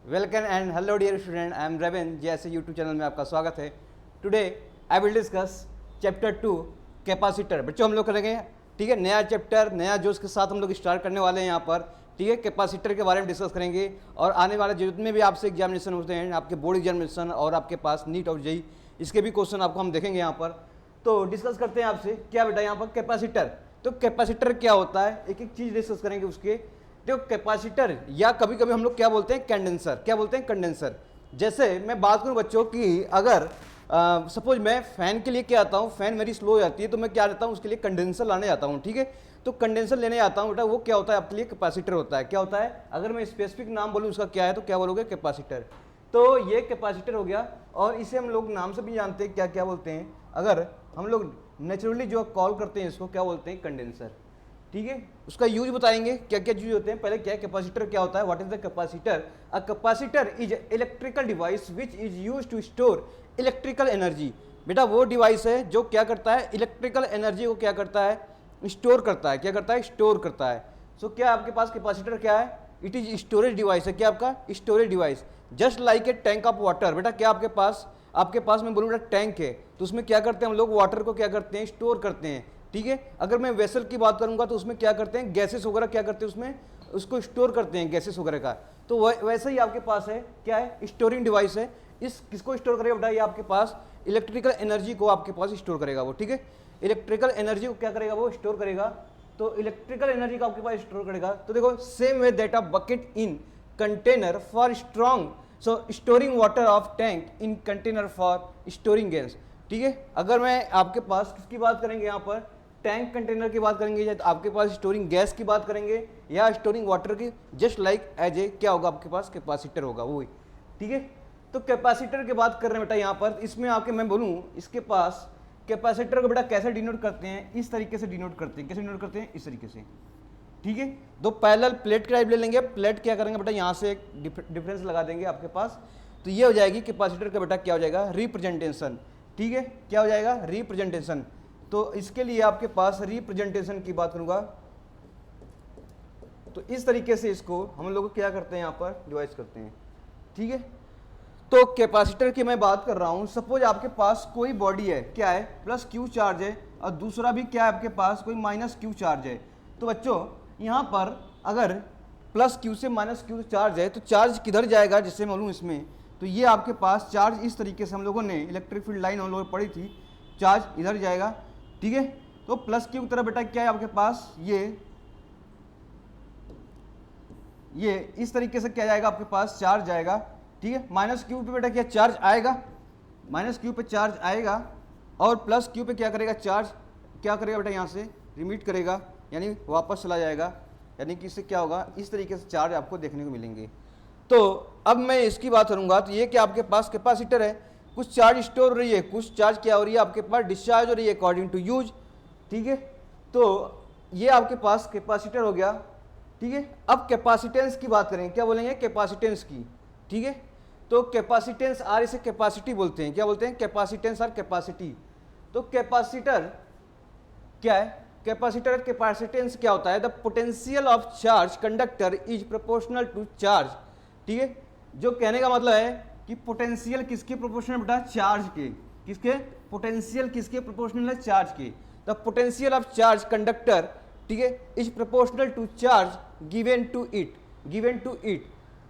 Welcome and hello dear student, I am Ravin जैसे YouTube channel में आपका स्वागत है। Today I will discuss chapter 2 capacitor. बच्चों हम लोग करेंगे, ठीक है, नया चैप्टर नया जोश के साथ हम लोग स्टार्ट करने वाले हैं यहाँ पर, ठीक है। कैपेसिटर के बारे में डिस्कस करेंगे और आने वाले जितने भी आपसे एग्जामिनेशन होते हैं, आपके बोर्ड एग्जामिनेशन और आपके पास नीट और जेई, इसके भी क्वेश्चन आपको हम देखेंगे यहाँ पर। तो डिस्कस करते हैं आपसे क्या बेटा यहाँ पर कैपेसिटर। तो कैपेसिटर क्या होता है, एक एक चीज़ डिस्कस करेंगे उसके। देखो कैपेसिटर या कभी कभी हम लोग क्या बोलते हैं कंडेंसर, क्या बोलते हैं कंडेंसर। जैसे मैं बात करूं बच्चों कि अगर सपोज मैं फैन के लिए क्या आता हूं, फैन मेरी स्लो हो जाती है तो मैं क्या लेता हूं, उसके लिए कंडेंसर लाने जाता हूं, ठीक है। तो कंडेंसर लेने जाता हूं बेटा, वो क्या होता है आपके लिए कैपेसिटर होता है। क्या होता है, अगर मैं स्पेसिफिक नाम बोलूँ उसका क्या है तो क्या बोलोगे, कैपेसिटर। तो ये कैपेसिटर हो गया और इसे हम लोग नाम से भी जानते हैं, क्या क्या बोलते हैं। अगर हम लोग नेचुरली जो कॉल करते हैं इसको क्या बोलते हैं, कंडेंसर, ठीक है। उसका यूज बताएंगे क्या क्या यूज होते हैं। पहले क्या कैपेसिटर क्या होता है, what is the capacitor. A capacitor is electrical device which is use to store electrical energy. बेटा वो डिवाइस है जो क्या करता है, इलेक्ट्रिकल एनर्जी को क्या करता है, स्टोर करता है। क्या करता है, स्टोर करता है। सो क्या आपके पास कैपेसिटर क्या है, इट इज स्टोरेज डिवाइस है। क्या आपका storage device, just like a tank of water. बेटा क्या आपके पास मैं बोलूँ बेटा टैंक है, तो उसमें क्या करते हैं हम लोग, वाटर को क्या करते हैं, स्टोर करते हैं, ठीक है। अगर मैं वेसल की बात करूंगा तो उसमें क्या करते हैं, गैसेस वगैरह क्या करते हैं उसमें, उसको स्टोर करते हैं गैसेस वगैरह का। तो वैसे ही आपके पास है, क्या है, स्टोरिंग डिवाइस है। इस किसको स्टोर करेगा बेटा, ये आपके पास इलेक्ट्रिकल एनर्जी को आपके पास स्टोर करेगा वो, ठीक है। इलेक्ट्रिकल एनर्जी को क्या करेगा, वो स्टोर करेगा। तो इलेक्ट्रिकल एनर्जी को आपके पास स्टोर करेगा। तो देखो same way that a bucket in container for strong, so storing water of tank in container for storing gas, ठीक है। अगर मैं आपके पास किसकी बात करेंगे यहाँ पर, टैंक कंटेनर की बात करेंगे, या आपके पास स्टोरिंग गैस की बात करेंगे या स्टोरिंग वाटर की, जस्ट लाइक एज ए क्या होगा आपके पास, कैपेसिटर होगा वो, ठीक है। तो कैपेसिटर की बात कर रहे हैं बेटा यहाँ पर। इसमें आपके मैं बोलूँ इसके पास कैपेसिटर को बेटा कैसे डिनोट करते हैं, इस तरीके से डिनोट करते हैं। कैसे डिनोट करते हैं, इस तरीके से, ठीक है। दो पैरेलल प्लेट का टाइप ले लेंगे। प्लेट क्या करेंगे बेटा, यहाँ से एक डिफरेंस लगा देंगे आपके पास, तो ये हो जाएगी कैपेसिटर का बेटा क्या हो जाएगा, रिप्रेजेंटेशन, ठीक है। क्या हो जाएगा, रिप्रेजेंटेशन। तो इसके लिए आपके पास रिप्रेजेंटेशन की बात करूंगा तो इस तरीके से इसको हम लोग क्या करते हैं, यहाँ पर डिवाइस करते हैं, ठीक है। तो कैपेसिटर की मैं बात कर रहा हूं। सपोज आपके पास कोई बॉडी है, क्या है, प्लस क्यू चार्ज है, और दूसरा भी क्या है आपके पास, कोई माइनस क्यू चार्ज है। तो बच्चों यहाँ पर अगर प्लस क्यू से माइनस क्यू चार्ज है तो चार्ज किधर जाएगा, जैसे मैं बोलूँ इसमें, तो ये आपके पास चार्ज इस तरीके से हम लोगों ने इलेक्ट्रिक फील्ड लाइन हम लोगों ने पढ़ी थी, चार्ज इधर जाएगा, ठीक है। तो प्लस क्यू की तरफ बेटा क्या है आपके पास, ये इस तरीके से क्या जाएगा आपके पास, चार्ज जाएगा, ठीक है। माइनस क्यू पे बेटा क्या चार्ज आएगा, माइनस क्यू पे चार्ज आएगा, और प्लस क्यू पे क्या करेगा, चार्ज क्या करेगा बेटा, यहाँ से रिमीट करेगा, यानी वापस चला जाएगा। यानी कि इससे क्या होगा, इस तरीके से चार्ज आपको देखने को मिलेंगे। तो अब मैं इसकी बात करूंगा, तो ये क्या आपके पास कैपेसिटर है, कुछ चार्ज स्टोर हो रही है, कुछ चार्ज क्या हो रही है आपके पास, डिस्चार्ज हो रही है अकॉर्डिंग टू यूज, ठीक है। तो ये आपके पास कैपेसिटर हो गया, ठीक है। अब कैपेसिटेंस की बात करेंगे, क्या बोलेंगे, कैपेसिटेंस की, ठीक है। तो कैपेसिटेंस आर, इसे कैपेसिटी बोलते हैं। क्या बोलते हैं, कैपेसिटेंस आर कैपेसिटी। तो कैपेसिटर क्या है, कैपेसिटर कैपेसिटेंस क्या होता है, the potential of charge conductor is proportional to charge, ठीक है। जो कहने का मतलब है कि पोटेंशियल किसके प्रोपोर्शनल बेटा, चार्ज के, किसके पोटेंशियल किसके प्रोपोर्शनल है, चार्ज के। The potential of charge conductor, ठीक है, is proportional to charge given to it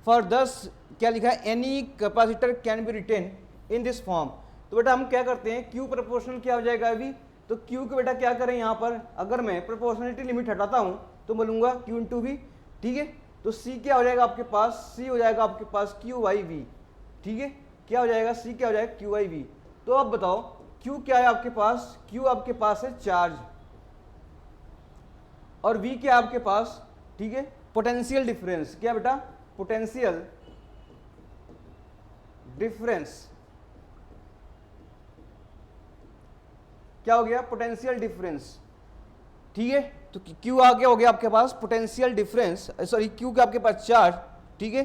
for दस क्या लिखा है, any capacitor can be written in this form. तो बेटा हम क्या करते हैं, क्यू प्रोपोर्शनल क्या हो जाएगा अभी, तो क्यू को बेटा क्या करें यहाँ पर, अगर मैं प्रोपोर्शनलिटी लिमिट हटाता हूँ तो बोलूँगा क्यू इंटू वी, ठीक है। तो सी क्या हो जाएगा आपके पास, सी हो जाएगा आपके पास क्यू वाई वी, ठीक है। क्या हो जाएगा, सी क्या हो जाएगा, क्यू वाई वी। तो अब बताओ क्यू क्या है आपके पास, क्यू आपके पास है चार्ज, और वी क्या है आपके पास, ठीक है, पोटेंशियल डिफरेंस। क्या बेटा, पोटेंशियल डिफरेंस, क्या हो गया, पोटेंशियल डिफरेंस, ठीक है। तो क्यू आगे हो गया आपके पास पोटेंशियल डिफरेंस, सॉरी क्यू का आपके पास चार्ज, ठीक है।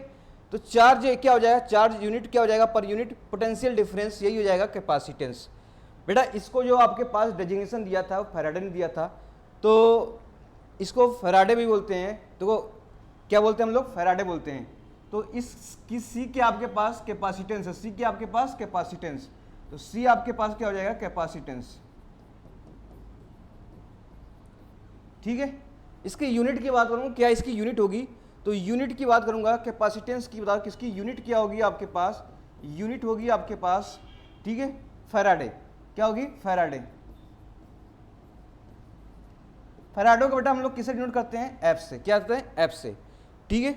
तो चार्ज क्या हो जाएगा, चार्ज यूनिट क्या हो जाएगा, पर यूनिट पोटेंशियल डिफरेंस, यही हो जाएगा कैपेसिटेंस। बेटा इसको जो आपके पास डेजिग्नेशन दिया था वो फैराडे ने दिया था, तो इसको फैराडे भी बोलते हैं। तो क्या बोलते हैं हम लोग, फैराडे बोलते हैं, तो इस सी के आपके पास कैपेसिटेंस है, सी के आपके पास कैपेसिटेंस, तो सी आपके पास क्या हो जाएगा कैपेसिटेंस। ठीक है, इसकी यूनिट की बात करूँ, क्या इसकी यूनिट होगी, तो यूनिट की बात करूंगा, कैपेसिटेंस की बात, किसकी यूनिट क्या होगी आपके पास, यूनिट होगी आपके पास, ठीक है, फैराडे। क्या होगी, फैराडे। फैराडो का बेटा हम लोग किसे डिनोट करते हैं, एफ से। क्या करते हैं, एफ से। ठीक है,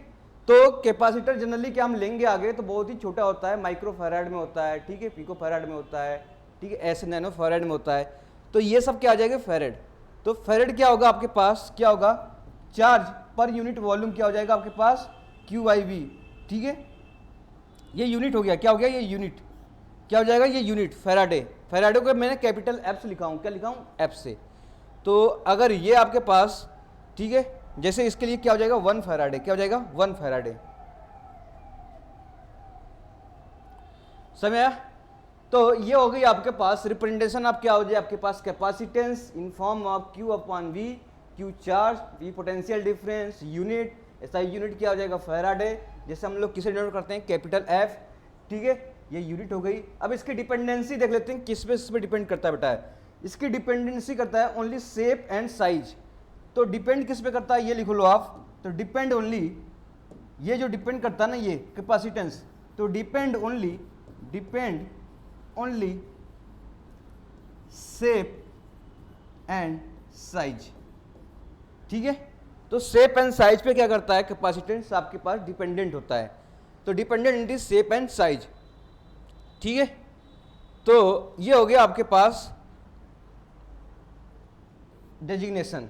तो कैपेसिटर जनरली क्या हम लेंगे आगे, तो बहुत ही छोटा होता है, माइक्रो फैराड में होता है, ठीक है, पिको फैराड में होता है, ठीक है, ऐसे नैनो फैराड में होता है। तो ये सब क्या आ जाएगा, फैराड। तो फैराड क्या होगा आपके पास, क्या होगा, चार्ज पर यूनिट वॉल्यूम क्या हो जाएगा आपके पास, क्यू आई वी। ठीक है, ये यूनिट हो गया, क्या हो गया, ये यूनिट क्या हो जाएगा, ये यूनिट फैराडे। फैराडो को मैंने कैपिटल एफ से लिखा हूं, क्या लिखा हूं, एफ से। तो अगर ये आपके पास, ठीक है, जैसे इसके लिए क्या हो जाएगा, 1 फैराडे। क्या हो जाएगा, 1 फैराडे। समझ आया। तो ये हो गई आपके पास रिप्रेजेंटेशन ऑफ क्या हो जाए आपके पास, capacitance in form of Q upon V, Q charge, V potential difference, unit, ऐसा यूनिट क्या हो जाएगा, फैराडे। जैसे हम लोग किसे डिनोट करते हैं, कैपिटल एफ। ठीक है, ये यूनिट हो गई। अब इसकी डिपेंडेंसी देख लेते हैं, किस पे डिपेंड करता है बेटा, इसकी डिपेंडेंसी करता है ओनली शेप एंड साइज। तो डिपेंड किस पे करता है, ये लिख लो आप, तो डिपेंड ओनली, ये जो डिपेंड करता है ना ये कैपेसिटेंस, तो depend only shape and size. ठीक है, तो शेप एंड साइज पे क्या करता है, कैपेसिटेंस आपके पास डिपेंडेंट होता है। तो dependent in shape and size. ठीक है, तो ये हो गया आपके पास डेजिग्नेशन।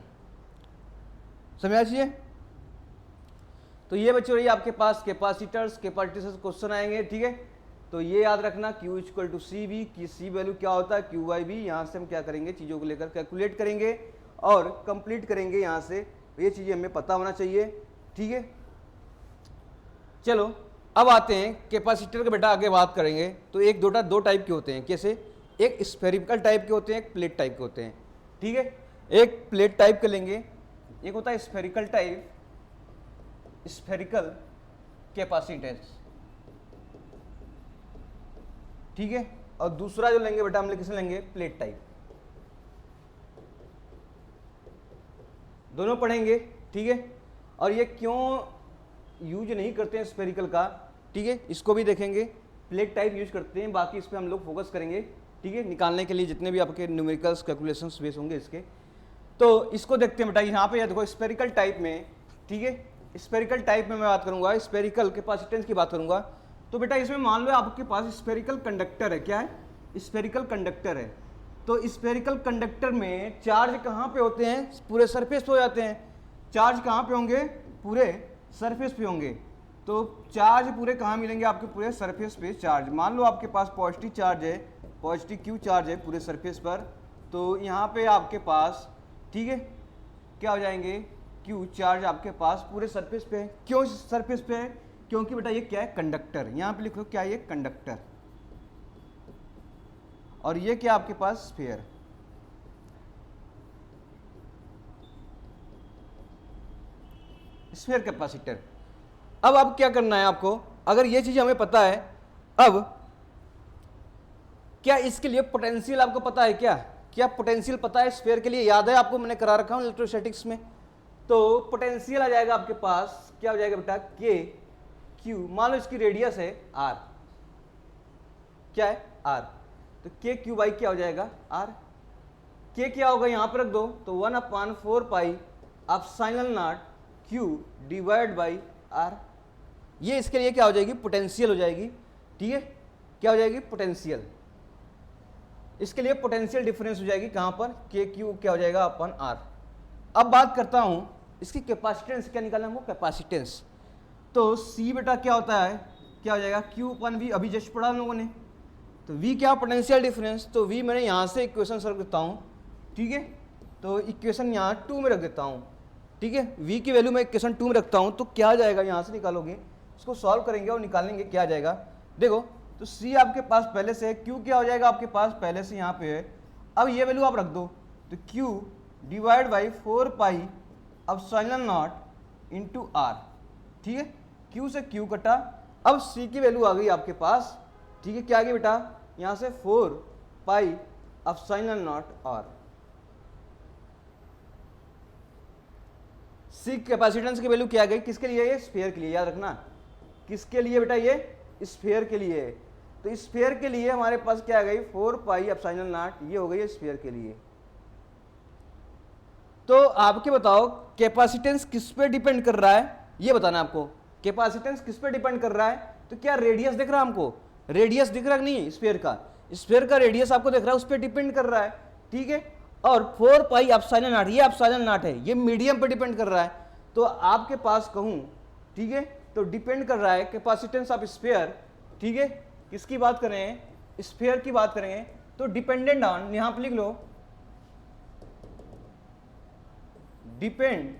समझा चाहिए। तो ये बच्चों रही आपके पास कैपेसिटर्स, कैपेसिटर्स क्वेश्चन आएंगे। ठीक है, तो ये याद रखना, Q equal to C V, की सी वैल्यू क्या होता है, क्यू बाई वी। यहाँ से हम क्या करेंगे, चीज़ों को लेकर कैलकुलेट करेंगे और कंप्लीट करेंगे। यहाँ से ये चीज़ें हमें पता होना चाहिए। ठीक है, चलो अब आते हैं कैपेसिटर के बेटा, आगे बात करेंगे। तो एक दो टाइप के होते हैं, कैसे, एक स्फेरिकल टाइप के होते हैं, एक प्लेट टाइप के होते हैं। ठीक है, एक प्लेट टाइप के लेंगे, एक होता है स्फेरिकल टाइप, स्फेरिकल कैपेसिटेंस। ठीक है, और दूसरा जो लेंगे बेटा हम लोग किसे लेंगे, प्लेट टाइप। दोनों पढ़ेंगे। ठीक है, और ये क्यों यूज नहीं करते हैं स्फेरिकल का, ठीक है, इसको भी देखेंगे। प्लेट टाइप यूज करते हैं, बाकी इस पर हम लोग फोकस करेंगे। ठीक है, निकालने के लिए जितने भी आपके न्यूमेरिकल्स कैलकुलेशंस बेस होंगे इसके, तो इसको देखते हैं बेटा। यहाँ पे देखो स्फेरिकल टाइप में, ठीक है, स्फेरिकल टाइप में मैं बात करूंगा, स्फेरिकल कैपेसिटेंस की बात करूंगा। तो बेटा इसमें मान लो आपके पास स्फेरिकल कंडक्टर है, क्या है, स्फेरिकल कंडक्टर है। तो स्फेरिकल कंडक्टर में चार्ज कहाँ पे होते हैं, पूरे सरफेस पे हो जाते हैं। चार्ज कहाँ पे होंगे, पूरे सरफेस पे होंगे। तो चार्ज पूरे कहाँ मिलेंगे, आपके पूरे सरफेस पे चार्ज। मान लो आपके पास पॉजिटिव चार्ज है, पॉजिटिव क्यू चार्ज है पूरे सरफेस पर, तो यहाँ पे आपके पास, ठीक है, क्या हो जाएंगे, क्यू चार्ज आपके पास पूरे सरफेस पे है। क्यों सरफेस पे है, क्योंकि बेटा ये क्या है, कंडक्टर। यहाँ पे लिखो क्या है, ये कंडक्टर, और ये क्या आपके पास, स्फीयर। Sphere capacitor. अब क्या करना है आपको, अगर ये चीज हमें पता है, अब क्या इसके लिए पोटेंशियल आपको पता है, क्या पोटेंशियल पता है स्फीयर के लिए, याद है आपको, मैंने करा रखा हूं इलेक्ट्रोस्टैटिक्स में। तो पोटेंशियल आ जाएगा आपके पास, क्या हो जाएगा बेटा, के क्यू, मान लो इसकी रेडियस है आर, क्या है, आर, तो के क्यू बाई क्या हो जाएगा, आर। के क्या होगा, यहां पर रख दो, तो 1/4 pi epsilon naught Q divide by R. ये इसके लिए क्या हो जाएगी, पोटेंशियल हो जाएगी। ठीक है, क्या हो जाएगी, पोटेंशियल। इसके लिए पोटेंशियल डिफरेंस हो जाएगी कहां पर, के क्यू क्या हो जाएगा अपन आर। अब बात करता हूं इसकी कैपेसिटेंस, क्या निकालना है, वो कैपेसिटेंस। तो सी बेटा क्या होता है, क्या हो जाएगा, क्यू अपन वी, अभी जस्ट पढ़ा हम लोगों ने। तो वी क्या, पोटेंशियल डिफरेंस, तो वी मैंने यहाँ से इक्वेशन रख देता हूँ। ठीक है, तो इक्वेशन यहाँ 2 में रख देता हूँ। ठीक है, वी की वैल्यू मैं इक्वेशन 2 में रखता हूँ, तो क्या आ जाएगा, यहाँ से निकालोगे, उसको सॉल्व करेंगे और निकालेंगे क्या आ जाएगा। देखो, तो सी आपके पास पहले से है, क्यू क्या हो जाएगा आपके पास पहले से यहाँ पे है। अब ये वैल्यू आप रख दो, तो Q divide by 4 pi epsilon naught into R. ठीक है, Q से Q कटा, अब C की वैल्यू आ गई आपके पास, ठीक है, क्या आ गई बेटा, यहां से 4 pi epsilon not R। C capacitance की वैल्यू क्या आ गई, किसके लिए, ये स्फीयर के लिए, याद रखना, किसके लिए बेटा, ये स्फीयर के लिए। तो स्फीयर के लिए हमारे पास क्या आ गई, 4 पाई एप्सिलॉन नॉट, ये हो गई स्फीयर के लिए। तो आपके बताओ कैपेसिटेंस किस पे डिपेंड कर रहा है, ये बताना आपको, कैपेसिटेंस किस पे डिपेंड कर रहा है। तो क्या रेडियस दिख रहा है हमको, रेडियस दिख रहा है नहीं, स्फीयर का रेडियस आपको दिख रहा है, उस पर डिपेंड कर रहा है, ठीक है। और 4 पाई एप्सिलॉन नॉट, ये एप्सिलॉन नॉट है, ये मीडियम पे डिपेंड कर रहा है। तो आपके पास कहूं, ठीक है, तो डिपेंड कर रहा है कैपेसिटेंस ऑफ स्फीयर, ठीक है, किसकी बात करें, स्फीयर की बात करेंगे, तो डिपेंडेंट ऑन, यहां पर लिख लो, डिपेंड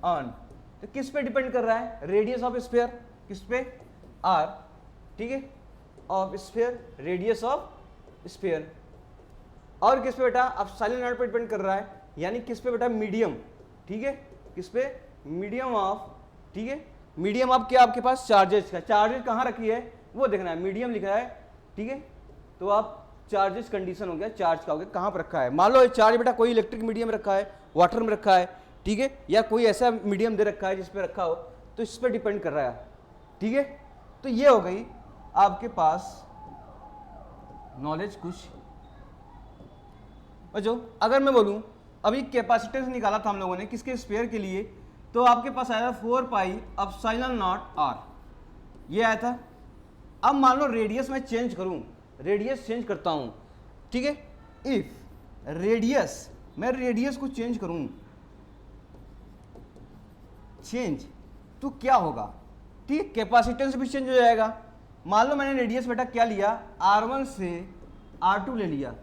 ऑन, तो किस पे डिपेंड कर रहा है, रेडियस ऑफ स्फीयर, किस पे, आर, ठीक है, of sphere, radius of sphere, और किस पे बेटा, एप्सिलॉन नॉट पे डिपेंड कर रहा है, यानी किस पे बेटा, मीडियम, ठीक है, किस पे, मीडियम ऑफ, ठीक है, मीडियम ऑफ क्या आपके पास, चार्जेस का, चार्जेस कहां रखी है वो देखना है, मीडियम लिखा है, ठीक है, तो आप चार्जेस कंडीशन हो गया, चार्ज का हो गया, कहां पर रखा है, मान लो चार्ज बेटा कोई इलेक्ट्रिक मीडियम रखा है, वाटर में रखा है, ठीक है, या कोई ऐसा मीडियम दे रखा है जिस पे रखा हो, तो इस पर डिपेंड कर रहा है, ठीक है। तो ये हो गई आपके पास नॉलेज कुछ। बच्चों अगर मैं बोलूं अभी कैपेसिटेंस निकाला था हम लोगों ने किसके, स्फीयर के लिए, तो आपके पास आया 4 पाई एप्सिलॉन नॉट R, ये आया था। अब मान लो रेडियस मैं चेंज करूं, रेडियस चेंज करता हूं, ठीक है, इफ रेडियस, मैं रेडियस को चेंज करूं, चेंज, तो क्या होगा, ठीक, कैपेसिटेंस भी चेंज हो जाएगा। मान लो मैंने रेडियस बेटा क्या लिया, R1 से R2 ले लिया,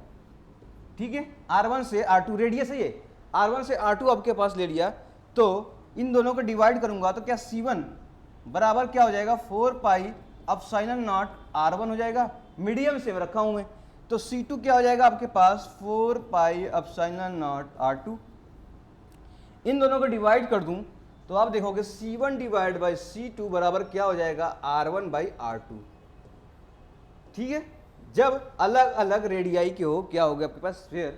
ठीक है, R1 से R2 रेडियस है ये, R1 से R2 आपके पास ले लिया, तो इन दोनों को डिवाइड करूंगा तो क्या C1 बराबर क्या हो जाएगा, 4 पाई एप्सिलॉन नॉट R1 हो जाएगा, मीडियम से रखा हूं मैं, तो C2 क्या हो जाएगा आपके पास, 4 पाई एप्सिलॉन नॉट R2। इन दोनों को डिवाइड कर दूं तो आप देखोगे C1 डिवाइड बाई C2 बराबर क्या हो जाएगा, R1 बाई R2, ठीक है। जब अलग अलग रेडियाई के हो, क्या होगा आपके पास, स्फीयर,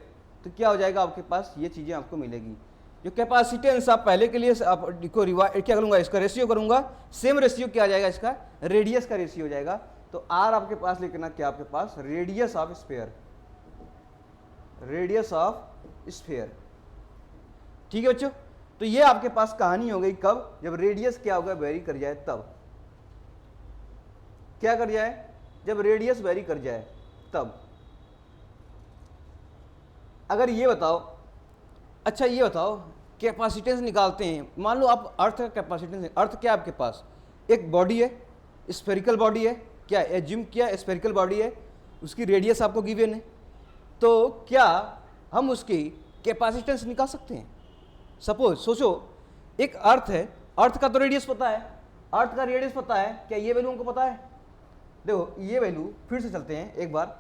तो क्या हो जाएगा आपके पास, ये चीजें आपको मिलेगी। जो कैपेसिटेंस आप पहले के लिए आप को क्या करूंगा, इसका रेशियो करूंगा, सेम रेशियो क्या आ जाएगा, इसका रेडियस का रेशियो हो जाएगा। तो आर आपके पास लिखना क्या, आपके पास radius of sphere, radius of sphere, ठीक है बच्चों। तो ये आपके पास कहानी हो गई, कब, जब रेडियस क्या होगा, वेरी कर जाए, तब क्या कर जाए, जब रेडियस वेरी कर जाए तब। अगर ये बताओ, अच्छा ये बताओ कैपेसिटेंस निकालते हैं, मान लो आप अर्थ का कैपेसिटेंस, अर्थ क्या है आपके पास, एक बॉडी है, स्फेरिकल बॉडी है, क्या एज्यूम किया स्फेरिकल बॉडी है, उसकी रेडियस आपको गिवन है, तो क्या हम उसकी कैपेसिटेंस निकाल सकते हैं। सपोज सोचो एक अर्थ है, अर्थ का तो रेडियस पता है, अर्थ का रेडियस पता है, क्या ये वैल्यू हमको पता है, देखो ये वैल्यू, फिर से चलते हैं एक बार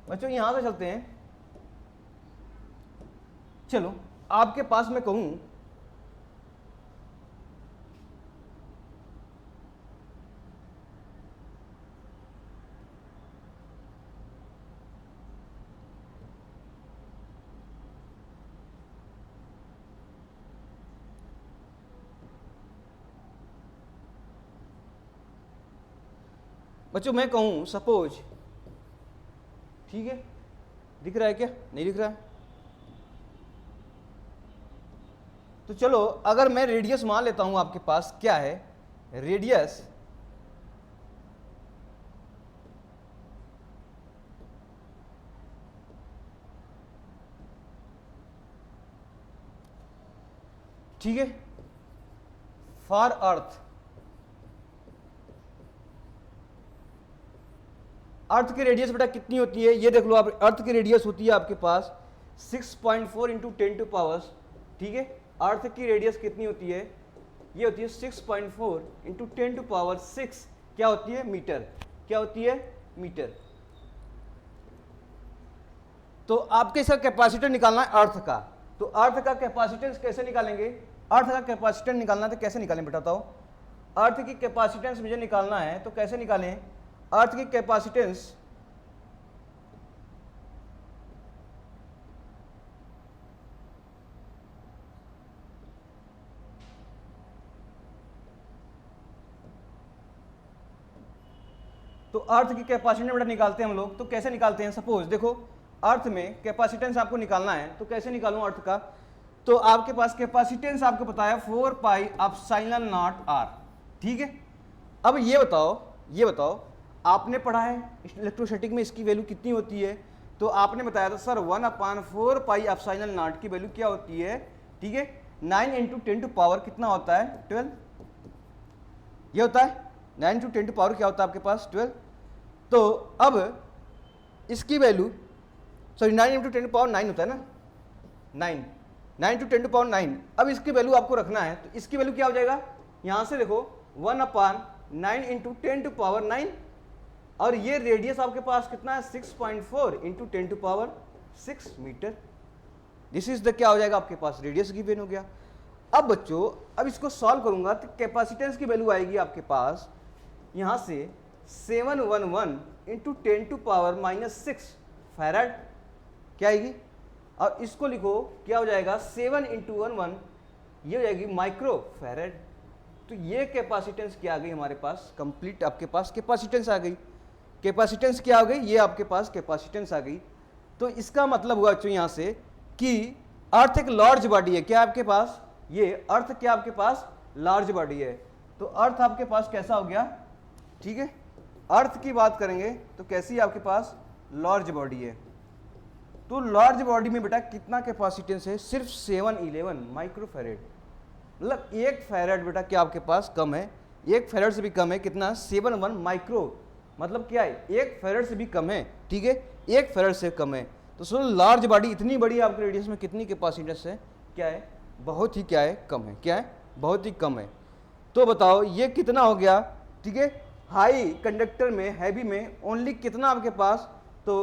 बच्चों, यहां से चलते हैं, चलो आपके पास मैं कहूं, बच्चों मैं कहूं सपोज, ठीक है, दिख रहा है क्या, नहीं दिख रहा है, तो चलो अगर मैं रेडियस मान लेता हूं, आपके पास क्या है, रेडियस ठीक है, फॉर अर्थ, अर्थ की रेडियस बेटा कितनी होती है, ये देख लो आप, अर्थ की रेडियस होती है आपके पास 6.4 इंटू 10 टू पावर्स, ठीक है, अर्थ की रेडियस कितनी होती है, ये होती है 6.4 इंटू 10 टू पावर 6, क्या होती है, मीटर, क्या होती है, मीटर। तो आपके इसका कैपेसिटर निकालना है अर्थ का, तो अर्थ का कैपेसिटेंस कैसे निकालेंगे, अर्थ का कैपेसिटेंस निकालना है तो कैसे निकालें बेटा बताओ। अर्थ की कैपेसिटेंस मुझे निकालना है तो कैसे निकालें। अर्थ की कैपेसिटेंस तो अर्थ की कैपेसिटेंस बेटा निकालते हैं हम लोग, तो कैसे निकालते हैं। सपोज देखो अर्थ में कैपेसिटेंस आपको निकालना है तो कैसे निकालूं अर्थ का। तो आपके पास कैपेसिटेंस आपको पता है 4 पाई एप्सिलॉन नॉट आर, ठीक है। अब ये बताओ आपने पढ़ा है इलेक्ट्रोस्टैटिक में इसकी वैल्यू कितनी होती है। तो आपने बताया था सर 1/4 पाई एप्सिलॉन नॉट की वैल्यू क्या होती है, ठीक है। 9 × 10 टू पावर कितना होता है 12, ये होता है 9 × 10 टू पावर क्या होता है आपके पास 12। तो अब इसकी वैल्यू सॉरी 9 × 10 टू पावर 9 होता है ना, 9 × 10 टू पावर 9। अब इसकी वैल्यू आपको रखना है तो इसकी वैल्यू क्या हो जाएगा, यहां से देखो 1/9 × 10 टू पावर 9 और ये रेडियस आपके पास कितना है 6.4 × 10 to power 6 metre. This is the क्या हो जाएगा आपके पास रेडियस गिवन हो गया। अब बच्चों अब इसको सॉल्व करूंगा तो कैपेसिटेंस की वैल्यू आएगी आपके पास यहां से 711 × 10 टू पावर -6 फैराड क्या आएगी। और इसको लिखो क्या हो जाएगा 7 × 11 ये हो जाएगी माइक्रो फैराड। तो ये कैपेसिटेंस क्या आ गई हमारे पास, कंप्लीट आपके पास कैपेसिटेंस आ गई। कैपेसिटेंस क्या आ गई, ये आपके पास कैपेसिटेंस आ गई। तो इसका मतलब हुआ बच्चों यहाँ से कि अर्थ एक लार्ज बॉडी है, क्या आपके पास ये अर्थ क्या आपके पास लार्ज बॉडी है। तो अर्थ आपके पास कैसा हो गया, ठीक है। अर्थ की बात करेंगे तो कैसी आपके पास लार्ज बॉडी है। तो लार्ज बॉडी में बेटा कितना कैपेसिटेंस है, सिर्फ 711 माइक्रोफैरेड, मतलब 1 फैराड बेटा क्या आपके पास कम है, 1 फैराड से भी कम है। कितना 71 माइक्रो, मतलब क्या है 1 फैराड से भी कम है, ठीक है 1 फैराड से कम है। तो सो लार्ज बॉडी इतनी बड़ी आपके रेडियस में कितनी कैपेसिटेंस है, क्या है बहुत ही क्या है कम है, क्या है बहुत ही कम है। तो बताओ ये कितना हो गया, ठीक है। हाई कंडक्टर में हैवी में ओनली कितना आपके पास, तो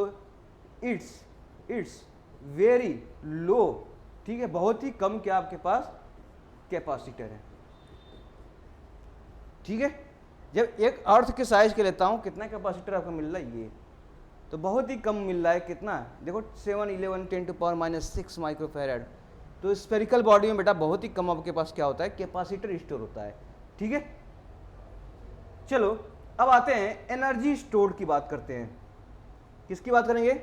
इट्स वेरी लो, ठीक है बहुत ही कम क्या आपके पास कैपेसिटर है, ठीक है। जब एक अर्थ के साइज के लेता हूं कितना कैपेसिटर आपको मिल रहा है, ये तो बहुत ही कम मिल रहा है। कितना देखो 711 10 टू पावर -6 माइक्रोफैराड। तो स्फेरिकल बॉडी में बेटा बहुत ही कम आपके पास क्या होता है कैपेसिटर स्टोर होता है, ठीक है। चलो अब आते हैं एनर्जी स्टोर की बात करते हैं। किसकी बात करेंगे,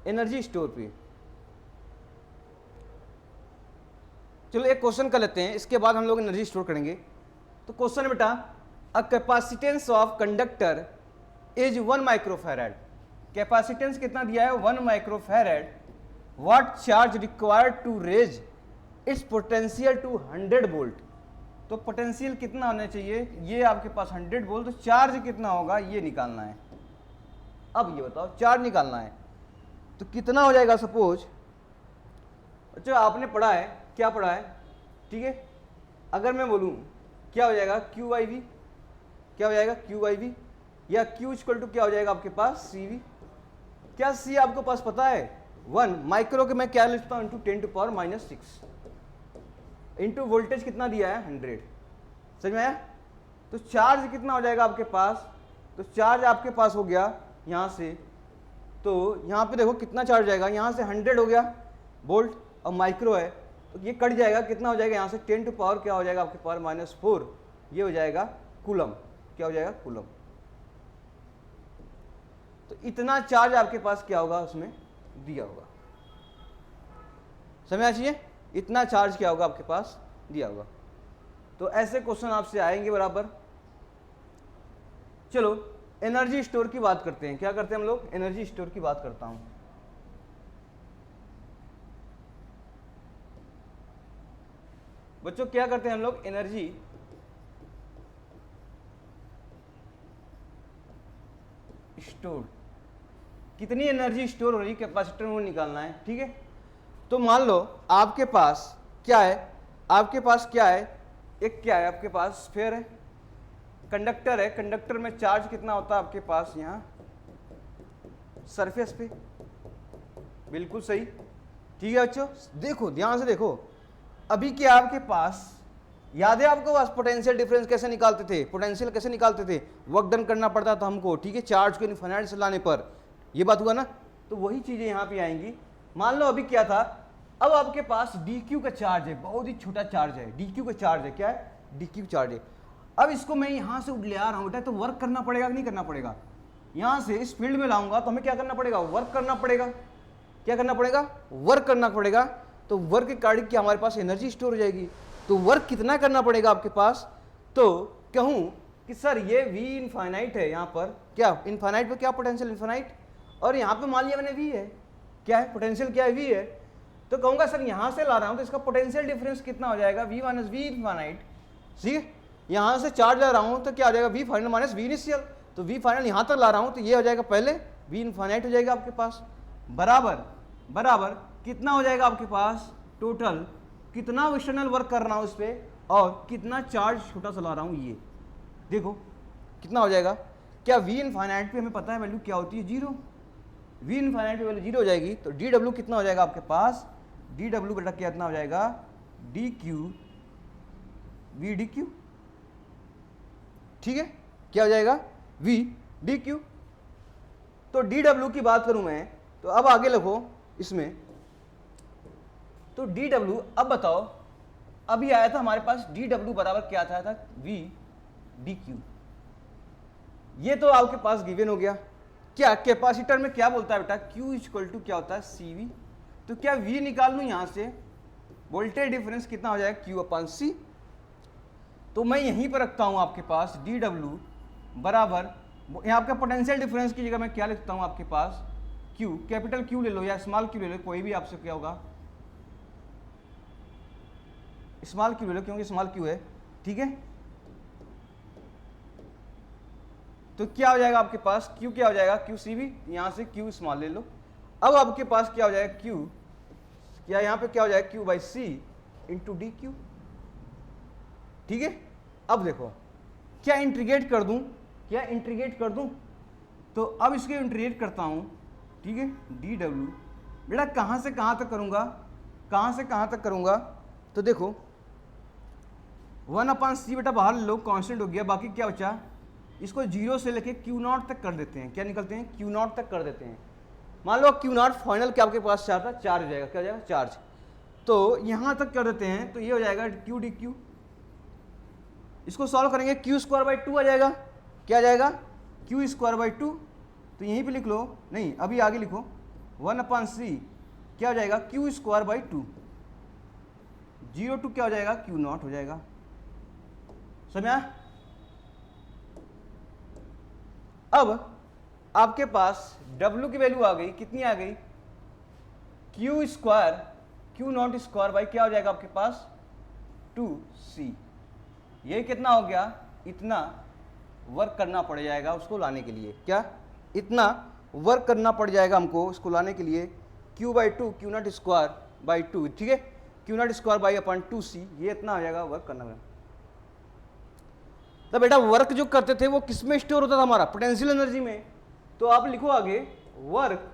एनर्जी स्टोर पे। चलो एक क्वेश्चन कर लेते हैं, इसके बाद हम लोग एनर्जी स्टोर करेंगे। तो क्वेश्चन है बेटा a capacitance of conductor is 1 microfarad. Capacitance कितना दिया है 1 microfarad. What charge required to raise its potential to 100 volt. तो पोटेंशियल कितना होना चाहिए, ये आपके पास 100 वोल्ट, तो चार्ज कितना होगा ये निकालना है। अब ये बताओ चार्ज निकालना है तो कितना हो जाएगा। सपोज अच्छा आपने पढ़ा है, क्या पढ़ा है, ठीक है। अगर मैं बोलूं क्या हो जाएगा QIV, क्या हो जाएगा QIV, या Q इक्वल टू क्या हो जाएगा आपके पास CV। क्या C आपको पास पता है 1 माइक्रो के मैं क्या लिखता हूं × 10 टू पावर -6 इंटू वोल्टेज कितना दिया है 100, समझ में आया। तो चार्ज कितना हो जाएगा आपके पास, तो चार्ज आपके पास हो गया यहाँ से, तो यहाँ पे देखो कितना चार्ज जाएगा, यहाँ से 100 हो गया वोल्ट और माइक्रो है तो ये कट जाएगा, कितना हो जाएगा यहाँ से 10 टू पावर क्या हो जाएगा आपके पावर -4, ये हो जाएगा कूलम, क्या हो जाएगा कूलम। तो इतना चार्ज आपके पास क्या होगा उसमें दिया होगा, समझ चाहिए इतना चार्ज क्या होगा आपके पास दिया होगा। तो ऐसे क्वेश्चन आपसे आएंगे बराबर। चलो एनर्जी स्टोर की बात करते हैं, क्या करते हैं हम लोग एनर्जी स्टोर की बात करता हूं। बच्चों क्या करते हैं हम लोग एनर्जी स्टोर, कितनी एनर्जी स्टोर हो रही कैपेसिटर में निकालना है, ठीक है। तो मान लो आपके पास क्या है, आपके पास क्या है, एक क्या है आपके पास स्फीयर है, कंडक्टर है, कंडक्टर में चार्ज कितना होता है आपके पास यहाँ सरफेस पे, बिल्कुल सही, ठीक है बच्चों। देखो ध्यान से देखो, अभी क्या आपके पास याद है आपको पास पोटेंशियल डिफरेंस कैसे निकालते थे, पोटेंशियल कैसे निकालते थे, वर्क डन करना पड़ता था हमको, ठीक है, चार्ज को इनफाइनाइट से लाने पर, ये बात हुआ ना। तो वही चीजें यहाँ पे आएंगी। मान लो अभी क्या था, अब आपके पास dq का चार्ज है, बहुत ही छोटा चार्ज है, dq का चार्ज है, क्या है, dq चार्ज है। अब इसको मैं यहाँ से ले आ रहा हूँ बेटा, तो वर्क करना पड़ेगा कि नहीं करना पड़ेगा, यहाँ से इस फील्ड में लाऊंगा तो हमें क्या करना पड़ेगा, वर्क करना पड़ेगा, क्या करना पड़ेगा, वर्क करना पड़ेगा। तो वर्क के कारण क्या हमारे पास एनर्जी स्टोर हो जाएगी। तो वर्क कितना करना पड़ेगा आपके पास, तो कहूँ कि सर ये v इनफाइनाइट है, यहाँ पर क्या इनफाइनाइट पे क्या पोटेंशियल इनफाइनाइट, और यहाँ पे मान लिया मैंने v है, क्या है पोटेंशियल, क्या है v है। तो कहूँगा सर यहाँ से ला रहा हूँ तो इसका पोटेंशियल डिफरेंस कितना हो जाएगा, v माइनस वी इनफाइनाइट, ठीक है। यहाँ से चार्ज ला रहा हूँ तो क्या हो जाएगा, v final minus V initial, तो v फाइनल यहाँ तक ला रहा हूँ तो ये हो जाएगा पहले v इनफाइनाइट हो जाएगा आपके पास, बराबर बराबर कितना हो जाएगा आपके पास, टोटल कितना एक्सटर्नल वर्क कर रहा हूँ इस पर, और कितना चार्ज छोटा सा ला रहा हूँ, ये देखो कितना हो जाएगा। क्या v इनफाइनाइट पे हमें पता है वैल्यू क्या होती है, जीरो, v इनफाइनाइट पे वैल्यू जीरो हो जाएगी। तो dw कितना हो जाएगा आपके पास, dw बेटा कितना हो जाएगा, dq v dq, ठीक है, क्या हो जाएगा, v dq। तो dw की बात करूं मैं, तो अब आगे लिखो इसमें, तो dw, अब बताओ, अभी आया था हमारे पास dw बराबर क्या था v dq, ये तो आपके पास गिवन हो गया। क्या कैपेसिटर में क्या बोलता है बेटा, q इक्वल टू क्या होता है cv, तो क्या v निकाल लूं यहां से, वोल्टेज डिफरेंस कितना हो जाएगा, q अपन c। तो मैं यहीं पर रखता हूं आपके पास dw बराबर, यहाँ आपका पोटेंशियल डिफरेंस की जगह मैं क्या लिखता हूं आपके पास, q, कैपिटल Q ले लो या स्मॉल q ले लो, कोई भी आपसे क्या होगा, स्मॉल q ले लो क्योंकि स्मॉल q है, ठीक है। तो क्या हो जाएगा आपके पास, q क्या हो जाएगा, q सी भी, यहाँ से q स्मॉल ले लो। अब आपके पास क्या हो जाएगा, q क्या यहाँ पे क्या हो जाएगा, q by C into D Q, ठीक है। अब देखो क्या इंटीग्रेट कर दूं, क्या इंटीग्रेट कर दूं, तो अब इसको इंटीग्रेट करता हूं, ठीक है, डी डब्ल्यू बेटा कहाँ से कहाँ तक करूँगा, कहाँ से कहाँ तक करूँगा, तो देखो 1/c बेटा बाहर ले लो, कांस्टेंट हो गया, बाकी क्या बचा, इसको जीरो से लेके Q0 तक कर देते हैं, क्या निकलते हैं, Q0 तक कर देते हैं। मान लो Q0 फाइनल क्या आपके पास चार्ज था, चार्ज हो जाएगा, क्या हो जाएगा, चार्ज। तो यहाँ तक कर देते हैं, तो ये हो जाएगा Q डी क्यू, इसको सॉल्व करेंगे Q स्क्वायर बाई 2 आ जाएगा, क्या आ जाएगा, Q स्क्वायर बाई 2, तो यहीं पे लिख लो, नहीं अभी आगे लिखो 1/c क्या हो जाएगा, Q स्क्वायर बाई 2, 0 टू क्या हो जाएगा, Q0 हो जाएगा, समझा। अब आपके पास W की वैल्यू आ गई, कितनी आ गई, Q square Q0 square by क्या हो जाएगा आपके पास, 2c, ये कितना हो गया, इतना वर्क करना पड़ जाएगा उसको लाने के लिए, क्या इतना वर्क करना पड़ जाएगा हमको उसको लाने के लिए, Q by 2 Q0 square by 2, ठीक है, Q0 square by upon 2c, ये इतना हो जाएगा वर्क करना है। तो बेटा वर्क जो करते थे वो किस में स्टोर होता था हमारा, पोटेंशियल एनर्जी में। तो आप लिखो आगे, work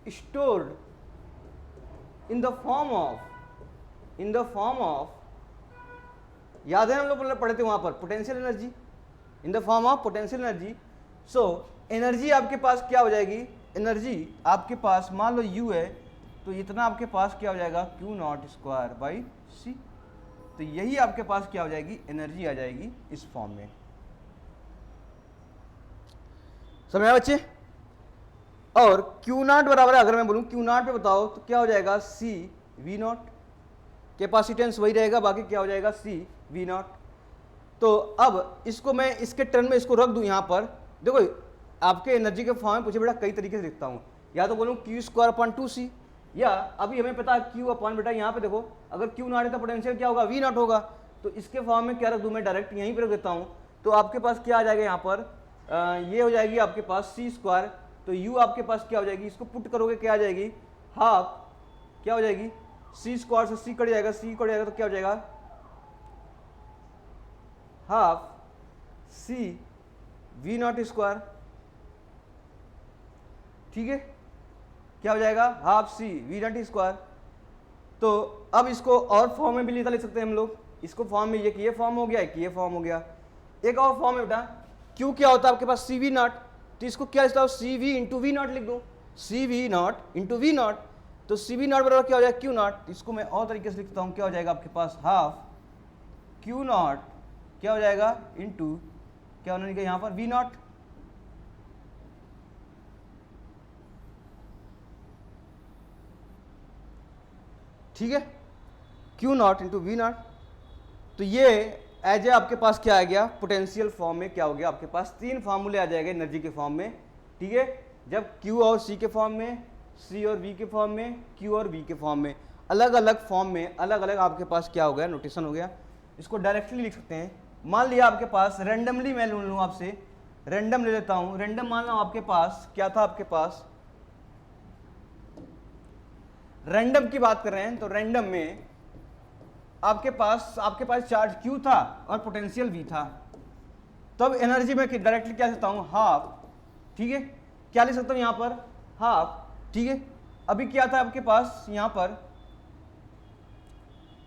stored in the form of, याद है हम लोग पढ़े थे वहां पर, potential energy in the form of potential energy. So energy आपके पास क्या हो जाएगी, एनर्जी आपके पास मान लो U है, तो इतना आपके पास क्या हो जाएगा, Q0 स्क्वायर बाई c, तो यही आपके पास क्या हो जाएगी, एनर्जी आ जाएगी इस फॉर्म में, समझा बच्चे। और Q0 बराबर अगर मैं बोलूं Q0 पे बताओ तो क्या हो जाएगा, C V0, कैपेसिटेंस वही रहेगा, बाकी क्या हो जाएगा, C V0। तो अब इसको मैं इसके टर्म में इसको रख दूं यहाँ पर, देखो आपके एनर्जी के फॉर्म में पूछे बेटा कई तरीके से लिखता हूँ, या तो बोलूँ Q स्क्वायर अपॉन 2c, या अभी हमें पता है Q अपॉन बेटा यहाँ पे देखो अगर Q0 है तो पोटेंशियल क्या होगा, V0 होगा, तो इसके फॉर्म में क्या रख दूँ मैं, डायरेक्ट यहीं पर रख देता हूँ। तो आपके पास क्या आ जाएगा यहाँ पर, ये हो जाएगी आपके पास C स्क्वायर, तो U आपके पास क्या हो जाएगी, इसको पुट करोगे क्या आ जाएगी, हाफ क्या हो जाएगी, C स्क्वायर से C कट जाएगा, C कट जाएगा तो क्या हो जाएगा, हाफ C V0 स्क्वायर, ठीक है, क्या हो जाएगा, हाफ C V0 स्क्वायर। तो अब इसको और फॉर्म में भी लिख सकते हैं हम लोग, इसको फॉर्म में ये फॉर्म हो गया, एक ये फॉर्म हो गया। एक और फॉर्म है बेटा, क्यू क्या होता है आपके पास, सी वी नॉट, तो इसको क्या लिखता हूँ, C V into V naught लिख दो, C V naught into V naught, तो सी वी नॉट बराबर क्या हो जाएगा, क्यू नॉट। इसको मैं और तरीके से लिखता हूँ, क्या हो जाएगा आपके पास, हाफ क्यू नॉट क्या हो जाएगा इंटू क्या होने का यहाँ पर वी नॉट। ठीक है, Q naught into V naught. तो ये एज ए आपके पास क्या आ गया, पोटेंशियल फॉर्म में क्या हो गया आपके पास, तीन फार्मूले आ जाएंगे एनर्जी के फॉर्म में। ठीक है, जब Q और C के फॉर्म में, C और V के फॉर्म में, Q और V के फॉर्म में, अलग अलग फॉर्म में अलग अलग आपके पास क्या हो गया, नोटेशन हो गया। इसको डायरेक्टली लिख सकते हैं। मान लिया आपके पास रैंडमली, मैं लूँ आपसे रैंडम ले लेता हूँ, रैंडम मान लो आपके पास क्या था, आपके पास रैंडम की बात कर रहे हैं, तो रैंडम में आपके पास चार्ज Q था और पोटेंशियल V था। तो अब एनर्जी में डायरेक्टली क्या लिखता हूँ, हाफ। ठीक है, क्या लिख सकता हूँ यहाँ पर, हाफ। ठीक है, अभी क्या था आपके पास यहाँ पर,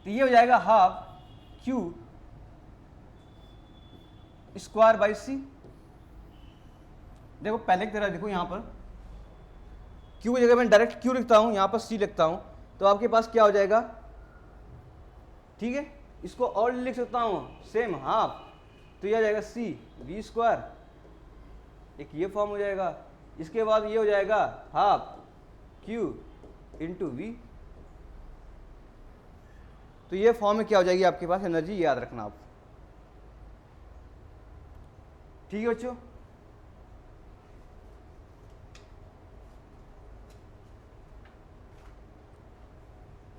तो ये हो जाएगा half Q square by C। देखो पहले की तरह देखो, यहाँ पर Q की जगह मैं डायरेक्ट Q लिखता हूँ, यहाँ पर C लिखता हूँ, तो आपके पास क्या हो जाएगा। ठीक है, इसको और लिख सकता हूँ सेम हाफ, तो यह आ जाएगा C V स्क्वायर, एक ये फॉर्म हो जाएगा। इसके बाद ये हो जाएगा हाफ Q इंटू V। तो ये फॉर्म में क्या हो जाएगी आपके पास एनर्जी, याद रखना आप। ठीक है बच्चों,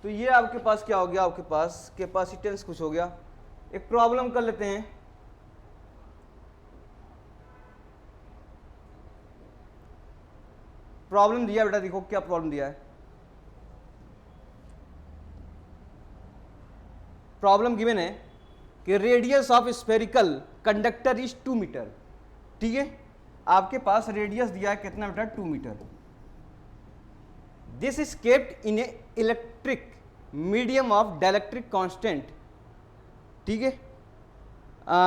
तो ये आपके पास क्या हो गया, आपके पास कैपेसिटेंस कुछ हो गया। एक प्रॉब्लम कर लेते हैं। प्रॉब्लम दिया बेटा, देखो क्या प्रॉब्लम दिया है। प्रॉब्लम गिवन है कि radius of spherical conductor is 2 metre. ठीक है, आपके पास रेडियस दिया है कितना बेटा, 2 metre. This is kept in a electric medium of dielectric constant. ठीक है,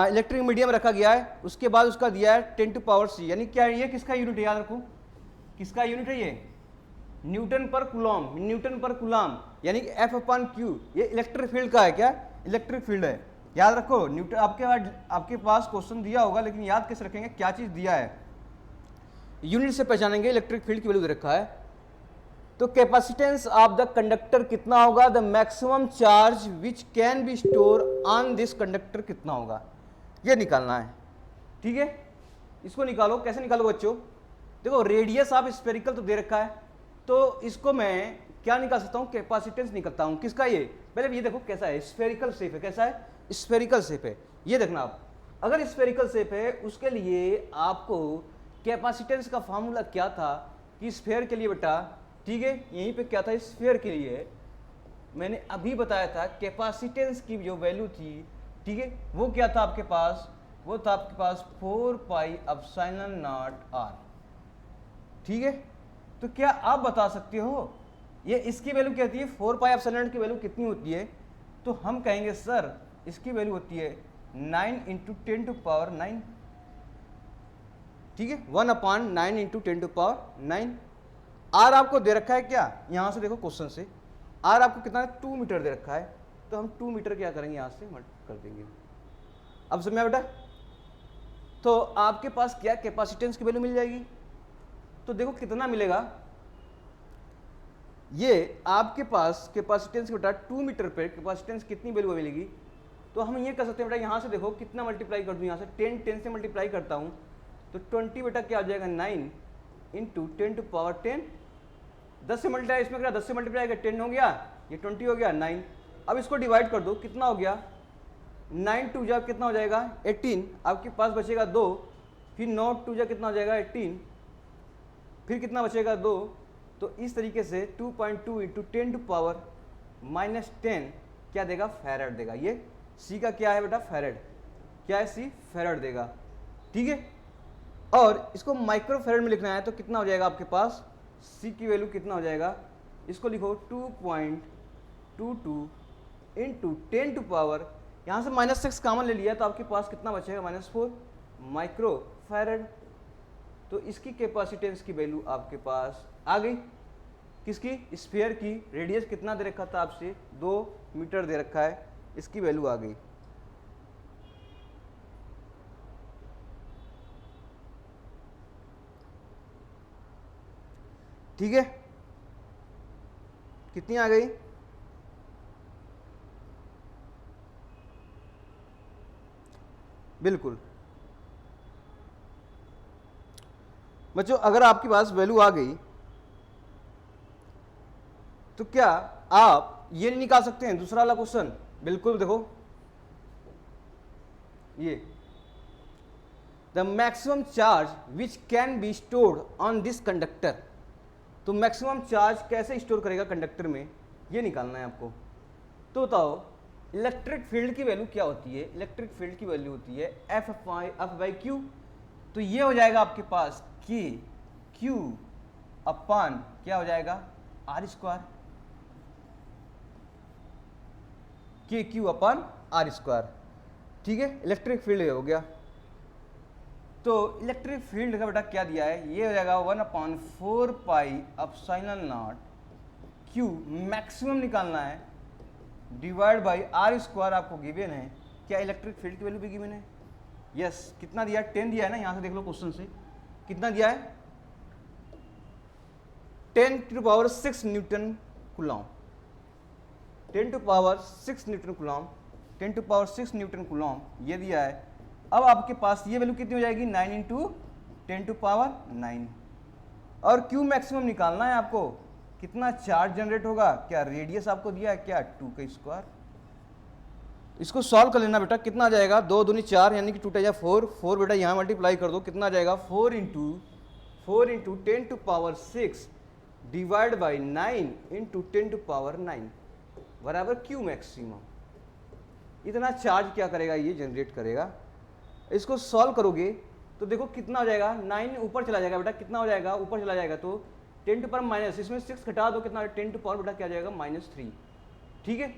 इलेक्ट्रिक मीडियम रखा गया है, उसके बाद उसका दिया है 10 टू पावर C, यानी क्या है, ये किसका यूनिट है, याद रखो किसका यूनिट है, ये न्यूटन पर कूलॉम, न्यूटन पर कूलॉम, यानी कि F/Q। ये इलेक्ट्रिक फील्ड का है, क्या इलेक्ट्रिक फील्ड है, याद रखो। न्यूटन आपके पास क्वेश्चन दिया होगा, लेकिन याद कैसे रखेंगे, क्या चीज़ दिया है, यूनिट से पहचानेंगे, इलेक्ट्रिक फील्ड की वैल्यू दे रखा है। तो कैपेसिटेंस ऑफ द कंडक्टर कितना होगा, the maximum charge which can be store on this conductor कितना होगा, ये निकालना है। ठीक है, इसको निकालो, कैसे निकालो बच्चों, देखो रेडियस ऑफ स्फेरिकल तो दे रखा है, तो इसको मैं क्या निकाल सकता हूँ, कैपेसिटेंस निकलता हूँ किसका, ये पहले ये देखो कैसा है, स्फेरिकल शेप है, कैसा है, स्फेरिकल शेप है। ये देखना आप, अगर स्फेरिकल शेप है उसके लिए आपको कैपेसिटेंस का फॉर्मूला क्या था कि स्फेयर के लिए बेटा, ठीक है, यहीं पे क्या था, स्फेयर के लिए मैंने अभी बताया था कैपेसिटेंस की जो वैल्यू थी, ठीक है, वो क्या था आपके पास, वो था आपके पास 4 पाई एप्सिलॉन नॉट r। ठीक है, तो क्या आप बता सकते हो ये इसकी वैल्यू क्या होती है, 4 पाई एप्सिलॉन की वैल्यू कितनी होती है, तो हम कहेंगे सर इसकी वैल्यू होती है 9 इंटू 10 टू पावर 9। ठीक है, 1/9 इंटू 10 टू पावर 9। आर आपको दे रखा है क्या, यहां से देखो क्वेश्चन से, आर आपको कितना है, 2 मीटर दे रखा है, तो हम 2 मीटर क्या करेंगे, यहां से मल्टीप्लाई कर देंगे। अब समझा बेटा, तो आपके पास क्या कैपेसिटेंस की वैल्यू मिल जाएगी, तो देखो कितना मिलेगा, ये आपके पास कैपेसिटेंस बेटा 2 मीटर पे कैपेसिटेंस कितनी वैल्यू मिलेगी, तो हम ये कर सकते हैं बेटा, यहां से देखो कितना मल्टीप्लाई कर दूं, यहां से 10 से मल्टीप्लाई करता हूं, तो 20 बेटा क्या आ जाएगा, 9 इंटू 10 टू पावर 10, 10 से मल्टीप्लाई, इसमें क्या 10 से मल्टीप्लाई का 10 हो गया, ये 20 हो गया 9। अब इसको डिवाइड कर दो, कितना हो गया, 9 टू जा कितना हो जाएगा 18, आपके पास बचेगा 2, फिर 9 टू जा कितना हो जाएगा 18, फिर कितना बचेगा 2, तो इस तरीके से 2.2 इंटू 10 टू पावर -10 क्या देगा, फैराड देगा। ये सी का क्या है बेटा, फैराड, क्या है सी, फैराड देगा। ठीक है, और इसको माइक्रो फैराड में लिखना है, तो कितना हो जाएगा आपके पास, सी की वैल्यू कितना हो जाएगा, इसको लिखो 2.22 इंटू 10 टू पावर यहाँ से -6 कॉमन ले लिया तो आपके पास कितना बचेगा, -4 माइक्रो फैरड। तो इसकी कैपेसिटेंस की वैल्यू आपके पास आ गई। किसकी, स्फीयर की रेडियस कितना दे रखा था आपसे, 2 मीटर दे रखा है, इसकी वैल्यू आ गई। ठीक है, कितनी आ गई, बिल्कुल बच्चों अगर आपके पास वैल्यू आ गई तो क्या आप ये नहीं निकाल सकते हैं दूसरा वाला क्वेश्चन। बिल्कुल देखो ये the maximum charge which can be stored on this conductor. तो मैक्सिमम चार्ज कैसे स्टोर करेगा कंडक्टर में, ये निकालना है आपको। तो बताओ इलेक्ट्रिक फील्ड की वैल्यू क्या होती है, इलेक्ट्रिक फील्ड की वैल्यू होती है एफ बाई क्यू। तो ये हो जाएगा आपके पास कि क्यू अपान क्या हो जाएगा, आर स्क्वायर, के क्यू अपान आर स्क्वायर। ठीक है, इलेक्ट्रिक फील्ड हो गया। तो इलेक्ट्रिक फील्ड का बेटा क्या दिया है, ये हो जाएगा 1/4 pi epsilon naught Q, maximum निकालना है, डिवाइड बाई आर स्क्वायर आपको गिवन है। क्या इलेक्ट्रिक फील्ड की वैल्यू भी गिवन है, यस। कितना दिया है, 10 दिया है ना, यहां से देख लो क्वेश्चन से कितना दिया है, 10⁶ Newton Coulomb, 10⁶ Newton Coulomb, 10⁶ Newton Coulomb ये दिया है। अब आपके पास ये वैल्यू कितनी हो जाएगी, 9 × 10⁹ और क्यू मैक्सिमम निकालना है आपको, कितना चार्ज जनरेट होगा, क्या रेडियस आपको दिया है, क्या 2 का स्क्वायर। इसको सॉल्व कर लेना बेटा, कितना आ जाएगा, 2 दूनी 4 यानी कि 2 × 4, 4 बेटा यहाँ मल्टीप्लाई कर दो, कितना आ जाएगा 4 × 10⁶ डिवाइड बाई 9 × 10⁹ बराबर क्यू मैक्सिमम। इतना चार्ज क्या करेगा, ये जनरेट करेगा। इसको सॉल्व करोगे तो देखो कितना हो जाएगा, 9 ऊपर चला जाएगा बेटा, कितना हो जाएगा, ऊपर चला जाएगा तो 10⁻, इसमें 6 घटा दो, कितना 10⁻, बेटा क्या जाएगा -3। ठीक है,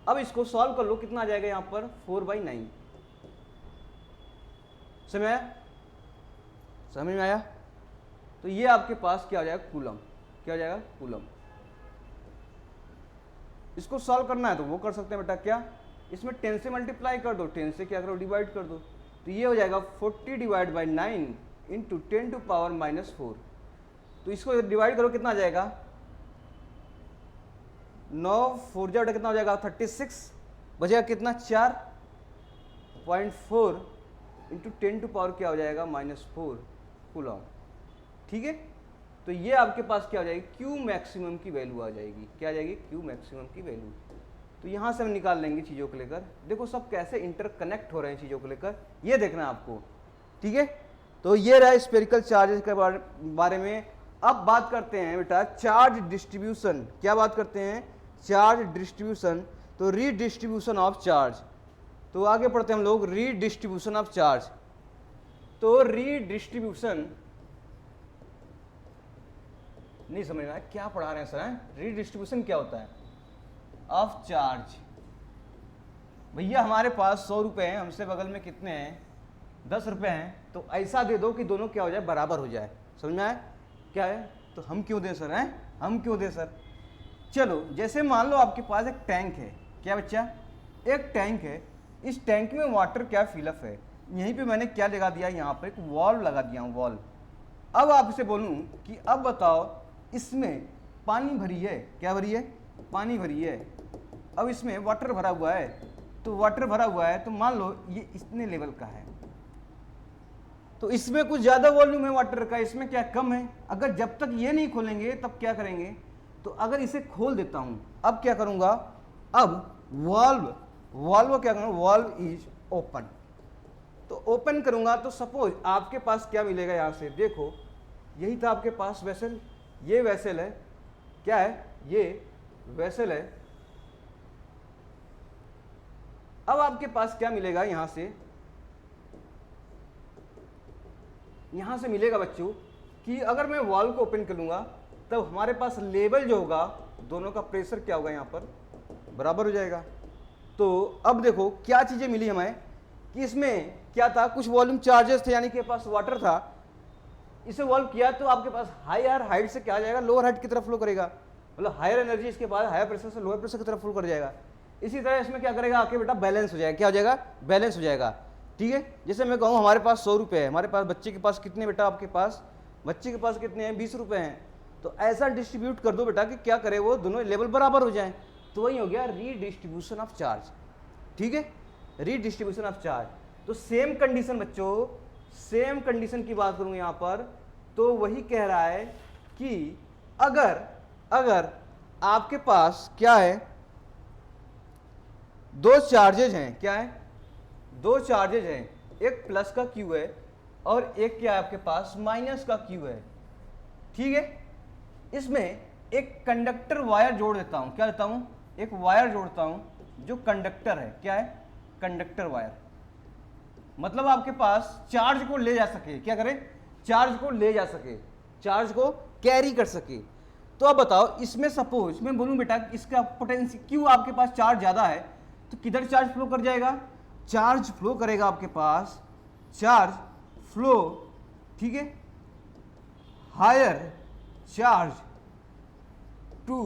अब इसको सॉल्व कर लो, कितना आ जाएगा यहाँ पर 4/9। समझ में आया, समझ में आया। तो ये आपके पास क्या हो जाएगा, कूलम, क्या हो जाएगा, कूलम। इसको सॉल्व करना है तो वो कर सकते हैं बेटा, क्या इसमें 10 से मल्टीप्लाई कर दो, 10 से क्या करो, डिवाइड कर दो। तो ये हो जाएगा 40 डिवाइड बाई 9 × 10⁻⁻4। तो इसको डिवाइड करो, कितना आ जाएगा, 9 4 जा कितना हो जाएगा 36, बचेगा कितना 4.4 × 10⁻, क्या हो जाएगा -4 कूलॉम। ठीक है, तो ये आपके पास क्या हो जाएगी, क्यू मैक्सिमम की वैल्यू आ जाएगी, क्या आ जाएगी, क्यू मैक्सिमम की वैल्यू। तो यहाँ से हम निकाल लेंगे चीज़ों को लेकर। देखो सब कैसे इंटरकनेक्ट हो रहे हैं चीज़ों को लेकर, ये देखना है आपको। ठीक है, तो ये रहा स्फेरिकल चार्जेस के बारे में। अब बात करते हैं बेटा चार्ज डिस्ट्रीब्यूशन, क्या बात करते हैं, चार्ज डिस्ट्रीब्यूशन। तो रीडिस्ट्रीब्यूशन ऑफ चार्ज, तो आगे पढ़ते हैं हम लोग रीडिस्ट्रीब्यूशन ऑफ चार्ज। तो रीडिस्ट्रीब्यूशन नहीं समझ में आया क्या पढ़ा रहे हैं सर, रीडिस्ट्रीब्यूशन क्या होता है ऑफ चार्ज। भैया हमारे पास 100 रुपये हैं, हमसे बगल में कितने हैं, 10 रुपये हैं, तो ऐसा दे दो कि दोनों क्या हो जाए, बराबर हो जाए। समझ में आया क्या है, तो हम क्यों दें सर, हैं हम क्यों दें सर। चलो जैसे मान लो आपके पास एक टैंक है, क्या बच्चा, एक टैंक है, इस टैंक में वाटर क्या फिलअप है, यहीं पे मैंने क्या लगा दिया, यहाँ पर एक वॉल्व लगा दिया हूँ, वॉल्व। अब आपसे बोलूँ कि अब बताओ इसमें पानी भरी है, क्या भरी है, पानी भरी है। अब इसमें वाटर भरा हुआ है, तो वाटर भरा हुआ है तो मान लो ये इतने लेवल का है, तो इसमें कुछ ज़्यादा वॉल्यूम है वाटर का, इसमें क्या कम है। अगर जब तक ये नहीं खोलेंगे तब क्या करेंगे, तो अगर इसे खोल देता हूँ, अब क्या करूँगा, अब वाल्व क्या करूँगा, वाल्व इज ओपन। तो ओपन करूँगा तो सपोज आपके पास क्या मिलेगा, यहाँ से देखो यही था आपके पास वेसल, ये वेसल है, क्या है, ये वेसल है। अब आपके पास क्या मिलेगा, यहां से मिलेगा बच्चों कि अगर मैं वॉल्व को ओपन करूंगा तब हमारे पास लेवल जो होगा दोनों का प्रेशर क्या होगा, यहां पर बराबर हो जाएगा। तो अब देखो क्या चीजें मिली हमें कि इसमें क्या था, कुछ वॉल्यूम चार्जेस थे, यानी कि पास वाटर था, इसे वॉल्व किया तो आपके पास हायर हाइट से क्या आ जाएगा, लोअर हाइट की तरफ फ्लो करेगा, मतलब हायर एनर्जी इसके बाद हायर प्रेशर से लोअर प्रेशर की तरफ फ्लो कर जाएगा। इसी तरह इसमें क्या करेगा आके बेटा, बैलेंस हो जाएगा, क्या हो जाएगा, बैलेंस हो जाएगा। ठीक है, जैसे मैं कहूँ हमारे पास 100 रुपये है, हमारे पास बच्चे के पास कितने बेटा, आपके पास बच्चे के पास कितने हैं, 20 रुपये हैं, तो ऐसा डिस्ट्रीब्यूट कर दो बेटा कि क्या करे, वो दोनों लेवल बराबर हो जाए, तो वही हो गया रीडिस्ट्रीब्यूशन ऑफ चार्ज। ठीक है, रीडिस्ट्रीब्यूशन ऑफ चार्ज। तो सेम कंडीशन बच्चों, सेम कंडीशन की बात करूं यहां पर, तो वही कह रहा है कि अगर आपके पास क्या है, दो चार्जेज हैं, क्या है, दो चार्जेज हैं, एक प्लस का क्यू है और एक क्या है आपके पास माइनस का क्यू है। ठीक है, इसमें एक कंडक्टर वायर जोड़ देता हूं, क्या देता हूं, एक वायर जोड़ता हूं जो कंडक्टर है, क्या है, कंडक्टर वायर, मतलब आपके पास चार्ज को ले जा सके, क्या करे, चार्ज को ले जा सके, चार्ज को कैरी कर सके। तो अब बताओ, इसमें सपोज मैं बोलूं बेटा इसका पोटेंशियल क्यों, आपके पास चार्ज ज्यादा है तो किधर चार्ज फ्लो कर जाएगा, चार्ज फ्लो करेगा आपके पास, चार्ज फ्लो, ठीक है, higher charge to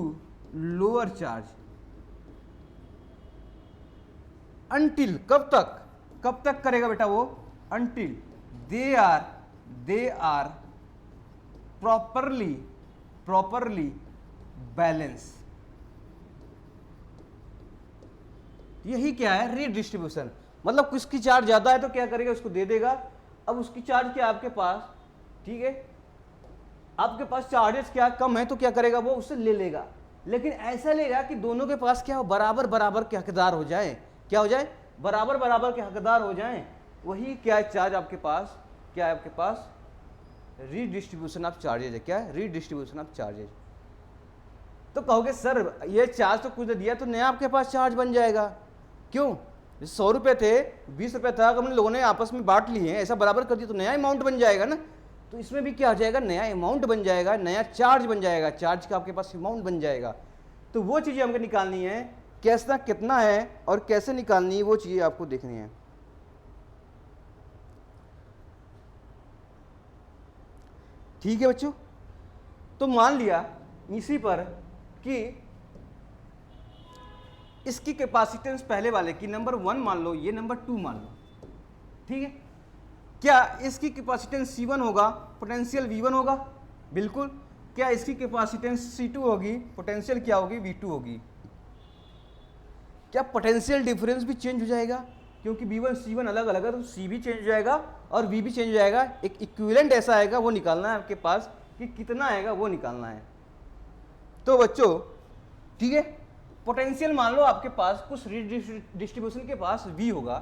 lower charge, until, कब तक करेगा बेटा वो, until they are properly balance. यही क्या है, रीडिस्ट्रीब्यूशन, मतलब किसकी चार्ज ज्यादा है तो क्या करेगा, उसको दे देगा। अब उसकी चार्ज क्या है आपके पास, ठीक है, आपके पास चार्जेस क्या कम है तो क्या करेगा, वो उससे ले लेगा, लेकिन ऐसा लेगा कि दोनों के पास क्या हो, बराबर बराबर के हकदार हो जाए, क्या हो जाए, बराबर बराबर के हकदार हो जाएं। वही क्या है, चार्ज आपके पास, क्या है आपके पास, रीडिस्ट्रीब्यूशन ऑफ चार्जेज है, क्या है, रीडिस्ट्रीब्यूशन ऑफ चार्जेज। तो कहोगे सर ये चार्ज तो कुछ दिया तो नया आपके पास चार्ज बन जाएगा, क्यों, 100 रुपये थे, 20 रुपये था, अगर हम लोगों ने आपस में बांट लिए, ऐसा बराबर कर दिया तो नया अमाउंट बन जाएगा ना। तो इसमें भी क्या हो जाएगा, नया अमाउंट बन जाएगा, नया चार्ज बन जाएगा, चार्ज का आपके पास अमाउंट बन जाएगा। तो वो चीज़ें हमको निकालनी है, कैसा कितना है और कैसे निकालनी है, वो चीज़ें आपको देखनी है। ठीक है बच्चों, तो मान लिया इसी पर कि इसकी कैपेसिटेंस पहले वाले की नंबर 1 मान लो, ये नंबर 2 मान लो, ठीक है, क्या इसकी कैपेसिटेंस C1 होगा, पोटेंशियल V1 होगा, बिल्कुल। क्या इसकी कैपेसिटेंस C2 होगी, पोटेंशियल क्या होगी, V2 होगी। क्या पोटेंशियल डिफरेंस भी चेंज हो जाएगा, क्योंकि V1 C1 अलग अलग है तो C भी चेंज हो जाएगा और V भी चेंज हो जाएगा। एक इक्विवेलेंट ऐसा आएगा, वो निकालना है आपके पास कि कितना आएगा, वो निकालना है। तो बच्चों ठीक है, पोटेंशियल मान लो आपके पास कुछ डिस्ट्रीब्यूशन के पास V होगा,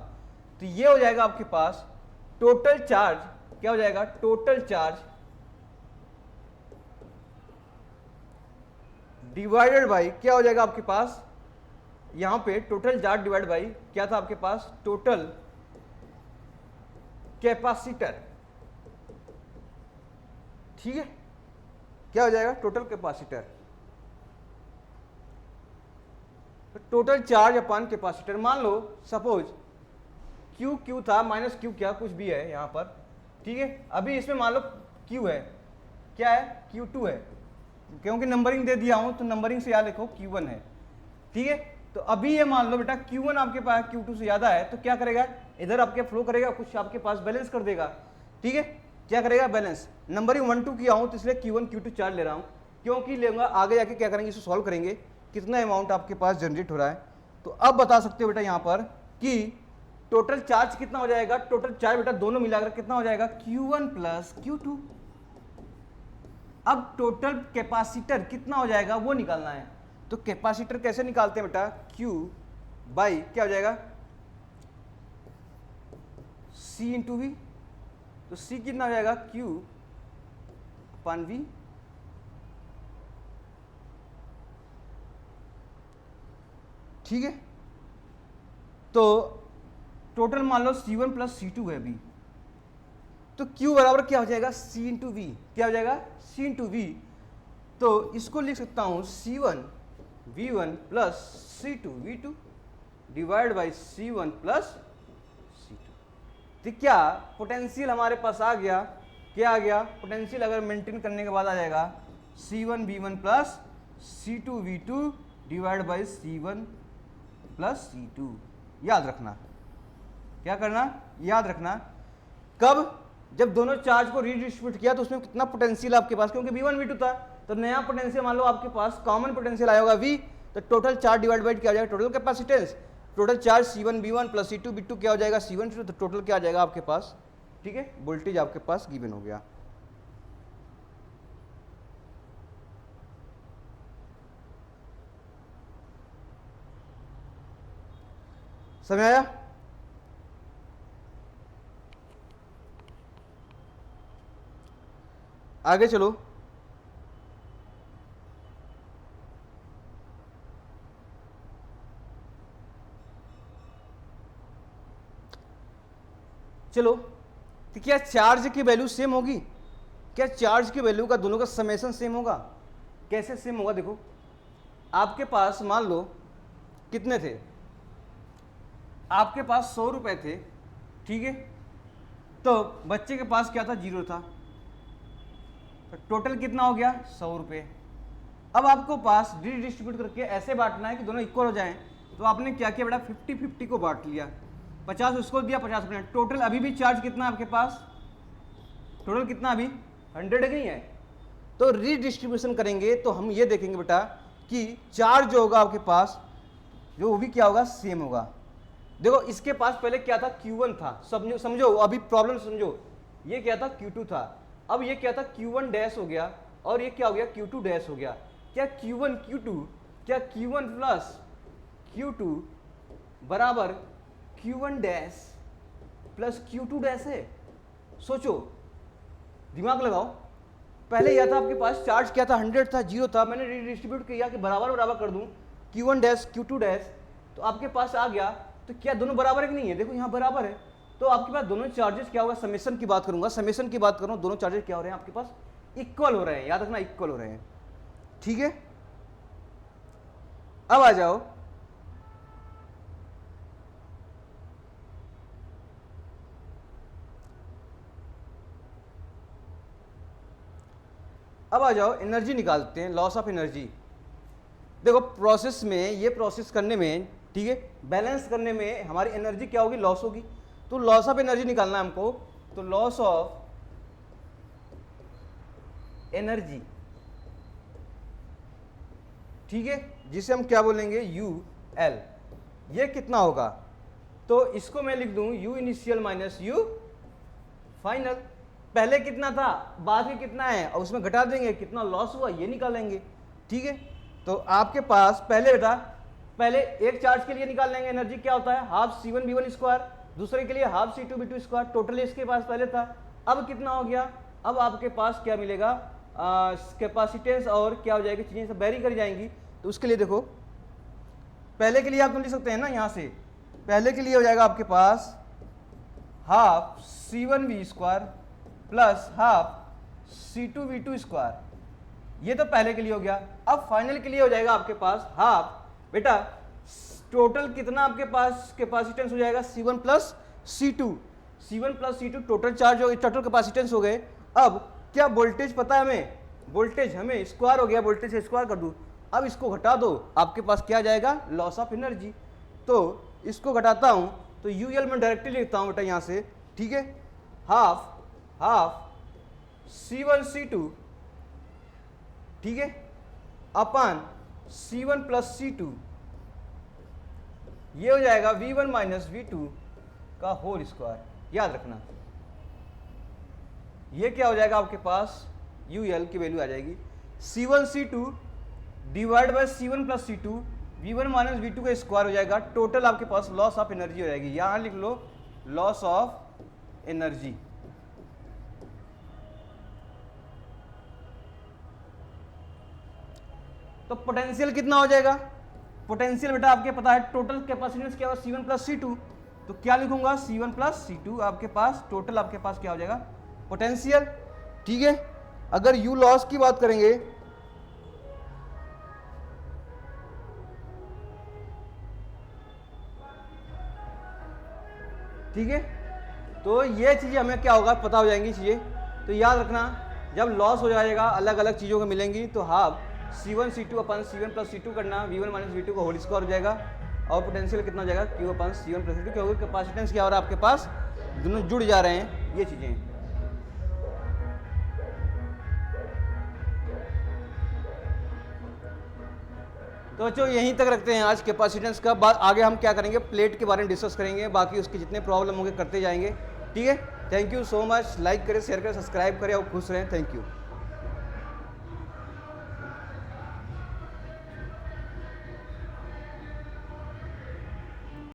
तो ये हो जाएगा आपके पास टोटल चार्ज, क्या हो जाएगा, टोटल चार्ज डिवाइडेड बाई, क्या हो जाएगा आपके पास, यहां पे टोटल चार्ज डिवाइड बाई क्या था आपके पास, टोटल कैपेसिटर। ठीक है, क्या हो जाएगा, total capacitor, total charge upon capacitor. मान लो सपोज क्यू था माइनस क्यू, क्या कुछ भी है यहां पर, ठीक है। अभी इसमें मान लो क्यू है, क्या है, Q2 है, क्योंकि नंबरिंग दे दिया हूं तो नंबरिंग से याद लिखो Q1 है, ठीक है। तो अभी ये मान लो बेटा Q1 आपके पास Q2 से ज्यादा है, तो क्या करेगा, इधर आपके फ्लो करेगा, कुछ आपके पास बैलेंस कर देगा, ठीक है। क्या करेगा, बैलेंस। नंबरिंग 1 2 किया हूं तो इसलिए Q1 Q2 चार्ज ले रहा हूं, क्योंकि लेगा आगे जाके क्या करेंगे, इसे सॉल्व करेंगे, कितना अमाउंट आपके पास जनरेट हो रहा है। तो अब बता सकते हो बेटा यहाँ पर कि टोटल चार्ज कितना हो जाएगा, टोटल चार्ज बेटा दोनों मिलाकर कितना हो जाएगा, Q1 प्लस Q2। अब टोटल कैपेसिटर कितना हो जाएगा वो निकालना है। तो कैपेसिटर कैसे निकालते हैं बेटा, Q बाई क्या हो जाएगा, C इंटू वी। तो C कितना हो जाएगा, Q अपन V। ठीक है, तो टोटल मान लो C1 प्लस C2 है अभी, तो Q बराबर क्या हो जाएगा, C इंटू वी। क्या हो जाएगा, C इंटू वी। तो इसको लिख सकता हूं C1 V1 plus C2 V2। Divide by C1 plus C2। तो क्या पोटेंशियल हमारे पास आ गया, क्या आ गया पोटेंशियल, अगर मेंटेन करने के बाद आ जाएगा C1 V1 plus C2 V2 divide by C1 plus C2। याद रखना, क्या करना, याद रखना, कब, जब दोनों चार्ज को रीडिस्ट्रीब्यूट किया तो उसमें कितना पोटेंशियल आपके पास, क्योंकि V1 V2 था तो नया पोटेंशियल मान लो आपके पास कॉमन पोटेंशियल आया होगा V, तो टोटल चार्ज डिवाइड बाई क्या हो जाएगा, total capacitance, total charge C1 V1 plus C2 V2 क्या हो जाएगा C1 तो टोटल क्या आ जाएगा आपके पास, ठीक है, वोल्टेज आपके पास गिवन हो गया। समझ आया? आगे चलो, चलो, तो क्या चार्ज की वैल्यू सेम होगी, क्या चार्ज की वैल्यू का दोनों का समेशन सेम होगा, कैसे सेम होगा, देखो आपके पास मान लो कितने थे, आपके पास 100 रुपए थे, ठीक है, तो बच्चे के पास क्या था, 0 था, तो टोटल कितना हो गया 100 रुपये। अब आपको पास डिस्ट्रीब्यूट करके ऐसे बांटना है कि दोनों इक्वल हो जाएं, तो आपने क्या किया बेटा 50-50 को बांट लिया, 50 उसको दिया 50 अपने, टोटल अभी भी चार्ज कितना आपके पास, टोटल कितना अभी 100 नहीं है, तो रीडिस्ट्रीब्यूशन करेंगे तो हम ये देखेंगे बेटा कि चार्ज जो होगा आपके पास जो वो भी क्या होगा, सेम होगा। देखो इसके पास पहले क्या था, Q1 था, समझो अभी प्रॉब्लम समझो, ये क्या था Q2 था, अब ये क्या था Q1 डैश हो गया और ये क्या हो गया Q2 डैश हो गया, क्या Q1 Q2, क्या Q1 प्लस Q2 बराबर Q1 dash plus Q2 dash है, सोचो दिमाग लगाओ, पहले यह था आपके पास चार्ज क्या था 100 था, 0 था, मैंने रीडिस्ट्रीब्यूट किया कि बराबर बराबर कर दूं Q1 डैश Q2 डैश, तो आपके पास आ गया, तो क्या दोनों बराबर है कि नहीं है, देखो यहाँ बराबर है, तो आपके पास दोनों चार्जेस क्या होगा, समेशन की बात करूंगा, समेशन की बात करूं, दोनों चार्जेस क्या हो रहे हैं आपके पास, इक्वल हो रहे हैं, याद रखना इक्वल हो रहे हैं, ठीक है। अब आ जाओ, अब आ जाओ एनर्जी निकालते हैं, लॉस ऑफ एनर्जी। देखो प्रोसेस में, ये प्रोसेस करने में, ठीक है, बैलेंस करने में हमारी एनर्जी क्या होगी, लॉस होगी, तो लॉस ऑफ एनर्जी निकालना है हमको, तो लॉस ऑफ एनर्जी, ठीक है, जिसे हम क्या बोलेंगे UL, ये कितना होगा, तो इसको मैं लिख दूं U initial minus U final, पहले कितना था बाद में कितना है और उसमें घटा देंगे, कितना लॉस हुआ ये निकालेंगे, ठीक है। तो आपके पास पहले बेटा, पहले एक चार्ज के लिए निकाल लेंगे एनर्जी क्या होता है, हाफ C1 V1 स्क्वायर, दूसरे के लिए half C2 V2 square, total इसके पास पहले था, अब कितना हो गया, अब आपके पास क्या मिलेगा, कैपेसिटेंस और क्या हो जाएगी, चीजें सब वेरी कर जाएंगी, तो उसके लिए देखो पहले के लिए आप लिख सकते हैं ना, यहाँ से पहले के लिए हो जाएगा आपके पास half C1 V square plus half C2 V2 square, ये तो पहले के लिए हो गया। अब फाइनल के लिए हो जाएगा आपके पास हाफ, बेटा टोटल कितना आपके पास कैपेसिटेंस हो जाएगा C1 plus C2, C1 plus C2 total charge हो, टोटल कैपेसिटेंस हो गए। अब क्या वोल्टेज पता है हमें, वोल्टेज हमें स्क्वायर हो गया, वोल्टेज से स्क्वायर कर दूं, अब इसको घटा दो, आपके पास क्या जाएगा, लॉस ऑफ एनर्जी, तो इसको घटाता हूं तो यूएल में डायरेक्टली लिखता हूं बेटा यहाँ से, ठीक है, हाफ C1 C2, ठीक है, अपन C1 प्लस C2, ये हो जाएगा V1 माइनस V2 का होल स्क्वायर, याद रखना ये क्या हो जाएगा आपके पास, UL की वैल्यू आ जाएगी C1 C2 divide by C1 plus C2 V1 minus V2 का स्क्वायर हो जाएगा, टोटल आपके पास लॉस ऑफ एनर्जी हो जाएगी, यहां लिख लो लॉस ऑफ एनर्जी। तो पोटेंशियल कितना हो जाएगा, पोटेंशियल बेटा आपके पता है टोटल कैपेसिटेंस क्या होगा C1 प्लस C2, तो क्या लिखूंगा C1 प्लस C2, आपके पास टोटल आपके पास क्या हो जाएगा पोटेंशियल, ठीक है। अगर U लॉस की बात करेंगे ठीक है। तो ये चीज़ें हमें क्या होगा पता हो जाएंगी चीज़ें। तो याद रखना जब लॉस हो जाएगा अलग अलग चीज़ों को मिलेंगी तो हाफ C1 C2 अपन C1 प्लस C2 करना V1 माइनस V2 का होल स्क्वायर हो जाएगा और पोटेंशियल कितना हो जाएगा Q अपन C1 प्लस C2 क्योंकि कैपेसिटेंस क्या हो रहा है आपके पास दोनों जुड़ जा रहे हैं ये चीज़ें। तो बच्चों यहीं तक रखते हैं आज कैपेसिटेंस का। बाद आगे हम क्या करेंगे प्लेट के बारे में डिस्कस करेंगे, बाकी उसके जितने प्रॉब्लम होंगे करते जाएंगे। ठीक है, thank you so much. Like करें, शेयर करें, सब्सक्राइब करें और खुश रहें। Thank you.